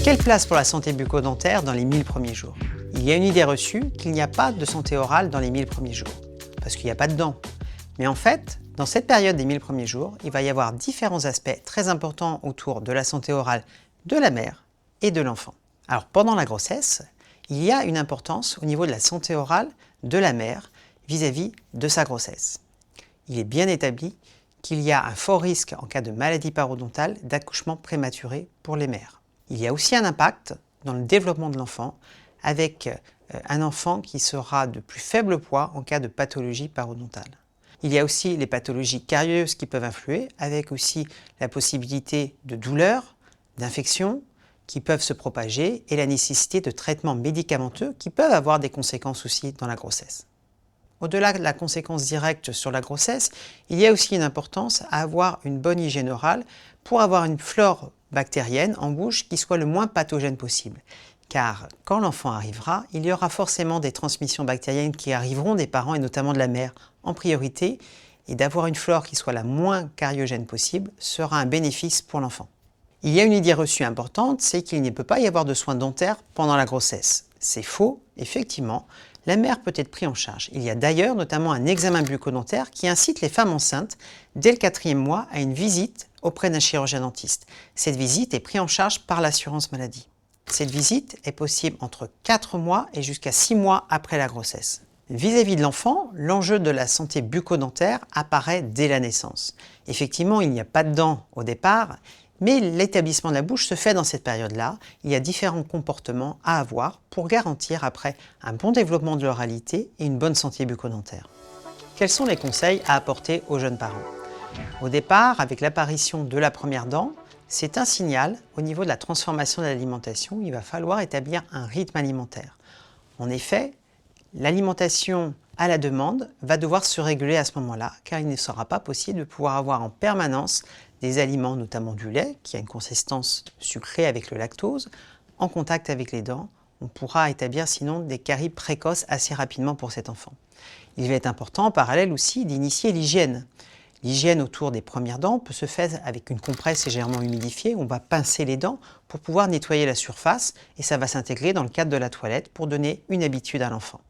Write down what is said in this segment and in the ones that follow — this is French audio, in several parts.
Quelle place pour la santé bucco-dentaire dans les 1000 premiers jours? Il y a une idée reçue qu'il n'y a pas de santé orale dans les 1000 premiers jours, parce qu'il n'y a pas de dents. Mais en fait, dans cette période des 1000 premiers jours, il va y avoir différents aspects très importants autour de la santé orale de la mère et de l'enfant. Alors pendant la grossesse, il y a une importance au niveau de la santé orale de la mère vis-à-vis de sa grossesse. Il est bien établi qu'il y a un fort risque en cas de maladie parodontale d'accouchement prématuré pour les mères. Il y a aussi un impact dans le développement de l'enfant avec un enfant qui sera de plus faible poids en cas de pathologie parodontale. Il y a aussi les pathologies carieuses qui peuvent influer, avec aussi la possibilité de douleurs, d'infections qui peuvent se propager et la nécessité de traitements médicamenteux qui peuvent avoir des conséquences aussi dans la grossesse. Au-delà de la conséquence directe sur la grossesse, il y a aussi une importance à avoir une bonne hygiène orale pour avoir une flore bactérienne en bouche qui soit le moins pathogène possible. Car quand l'enfant arrivera, il y aura forcément des transmissions bactériennes qui arriveront des parents et notamment de la mère en priorité, et d'avoir une flore qui soit la moins cariogène possible sera un bénéfice pour l'enfant. Il y a une idée reçue importante, c'est qu'il ne peut pas y avoir de soins dentaires pendant la grossesse. C'est faux, effectivement, la mère peut être prise en charge. Il y a d'ailleurs notamment un examen bucco-dentaire qui incite les femmes enceintes dès le 4e mois à une visite auprès d'un chirurgien dentiste. Cette visite est prise en charge par l'assurance maladie. Cette visite est possible entre 4 mois et jusqu'à 6 mois après la grossesse. Vis-à-vis de l'enfant, l'enjeu de la santé bucco-dentaire apparaît dès la naissance. Effectivement, il n'y a pas de dents au départ, mais l'établissement de la bouche se fait dans cette période-là. Il y a différents comportements à avoir pour garantir après un bon développement de l'oralité et une bonne santé bucco-dentaire. Quels sont les conseils à apporter aux jeunes parents? Au départ, avec l'apparition de la première dent, c'est un signal au niveau de la transformation de l'alimentation. Il va falloir établir un rythme alimentaire. En effet, l'alimentation à la demande va devoir se réguler à ce moment-là, car il ne sera pas possible de pouvoir avoir en permanence des aliments, notamment du lait, qui a une consistance sucrée avec le lactose, en contact avec les dents. On pourra établir sinon des caries précoces assez rapidement pour cet enfant. Il va être important en parallèle aussi d'initier l'hygiène. L'hygiène autour des premières dents peut se faire avec une compresse légèrement humidifiée. On va pincer les dents pour pouvoir nettoyer la surface et ça va s'intégrer dans le cadre de la toilette pour donner une habitude à l'enfant.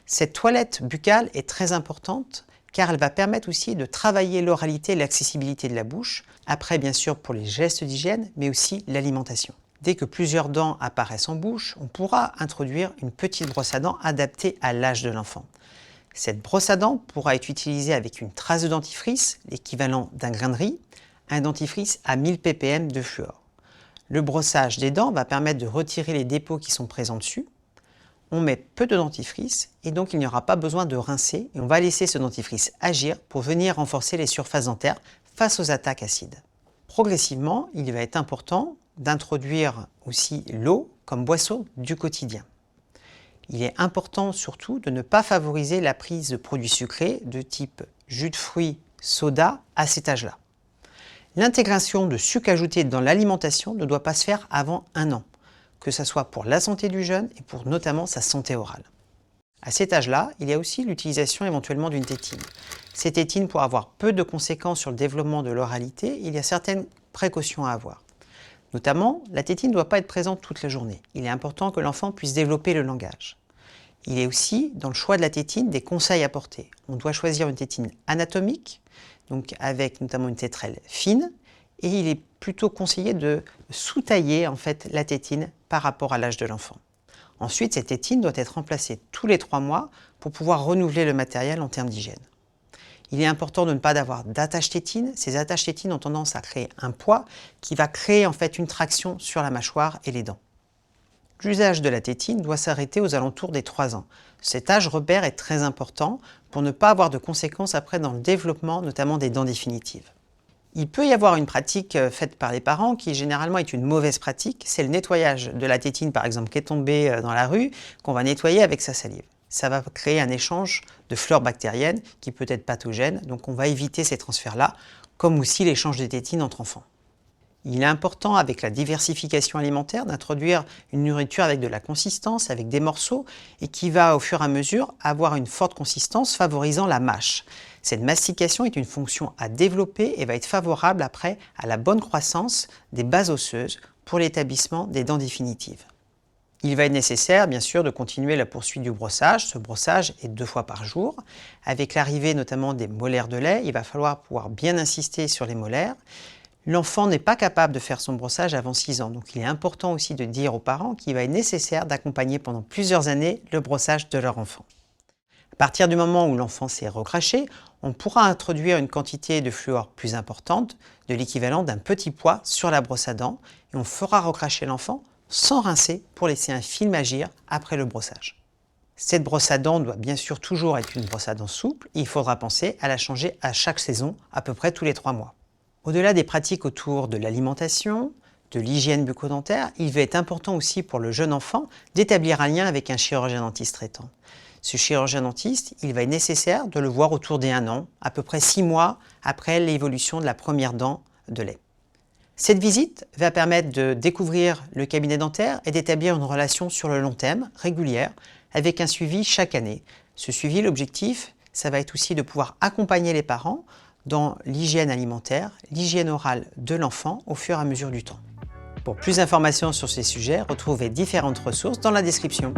Cette toilette buccale est très importante car elle va permettre aussi de travailler l'oralité et l'accessibilité de la bouche. Après, bien sûr, pour les gestes d'hygiène, mais aussi l'alimentation. Dès que plusieurs dents apparaissent en bouche, on pourra introduire une petite brosse à dents adaptée à l'âge de l'enfant. Cette brosse à dents pourra être utilisée avec une trace de dentifrice, l'équivalent d'un grain de riz, un dentifrice à 1000 ppm de fluor. Le brossage des dents va permettre de retirer les dépôts qui sont présents dessus. On met peu de dentifrice et donc il n'y aura pas besoin de rincer et on va laisser ce dentifrice agir pour venir renforcer les surfaces dentaires face aux attaques acides. Progressivement, il va être important d'introduire aussi l'eau comme boisson du quotidien. Il est important surtout de ne pas favoriser la prise de produits sucrés de type jus de fruits, soda à cet âge-là. L'intégration de sucre ajouté dans l'alimentation ne doit pas se faire avant 1 an, que ce soit pour la santé du jeune et pour notamment sa santé orale. À cet âge-là, il y a aussi l'utilisation éventuellement d'une tétine. Cette tétine, pour avoir peu de conséquences sur le développement de l'oralité, il y a certaines précautions à avoir. Notamment, la tétine ne doit pas être présente toute la journée. Il est important que l'enfant puisse développer le langage. Il y a aussi, dans le choix de la tétine, des conseils à porter. On doit choisir une tétine anatomique, donc avec notamment une tétrelle fine, et il est plutôt conseillé de sous-tailler en fait la tétine par rapport à l'âge de l'enfant. Ensuite, cette tétine doit être remplacée tous les 3 mois pour pouvoir renouveler le matériel en termes d'hygiène. Il est important de ne pas avoir d'attache tétine. Ces attaches tétines ont tendance à créer un poids qui va créer en fait une traction sur la mâchoire et les dents. L'usage de la tétine doit s'arrêter aux alentours des 3 ans. Cet âge repère est très important pour ne pas avoir de conséquences après dans le développement, notamment des dents définitives. Il peut y avoir une pratique faite par les parents qui généralement est une mauvaise pratique, c'est le nettoyage de la tétine par exemple qui est tombée dans la rue, qu'on va nettoyer avec sa salive. Ça va créer un échange de flore bactérienne qui peut être pathogène, donc on va éviter ces transferts-là, comme aussi l'échange de tétine entre enfants. Il est important avec la diversification alimentaire d'introduire une nourriture avec de la consistance, avec des morceaux, et qui va au fur et à mesure avoir une forte consistance favorisant la mâche. Cette mastication est une fonction à développer et va être favorable après à la bonne croissance des bases osseuses pour l'établissement des dents définitives. Il va être nécessaire, bien sûr, de continuer la poursuite du brossage. Ce brossage est 2 fois par jour. Avec l'arrivée notamment des molaires de lait, il va falloir pouvoir bien insister sur les molaires. L'enfant n'est pas capable de faire son brossage avant 6 ans, donc il est important aussi de dire aux parents qu'il va être nécessaire d'accompagner pendant plusieurs années le brossage de leur enfant. À partir du moment où l'enfant s'est recraché, on pourra introduire une quantité de fluor plus importante, de l'équivalent d'un petit pois sur la brosse à dents, et on fera recracher l'enfant sans rincer pour laisser un film agir après le brossage. Cette brosse à dents doit bien sûr toujours être une brosse à dents souple, et il faudra penser à la changer à chaque saison, à peu près tous les 3 mois. Au-delà des pratiques autour de l'alimentation, de l'hygiène bucco-dentaire, il va être important aussi pour le jeune enfant d'établir un lien avec un chirurgien dentiste traitant. Ce chirurgien dentiste, il va être nécessaire de le voir autour des 1 an, à peu près 6 mois après l'évolution de la première dent de lait. Cette visite va permettre de découvrir le cabinet dentaire et d'établir une relation sur le long terme, régulière, avec un suivi chaque année. Ce suivi, l'objectif, ça va être aussi de pouvoir accompagner les parents dans l'hygiène alimentaire, l'hygiène orale de l'enfant au fur et à mesure du temps. Pour plus d'informations sur ces sujets, retrouvez différentes ressources dans la description.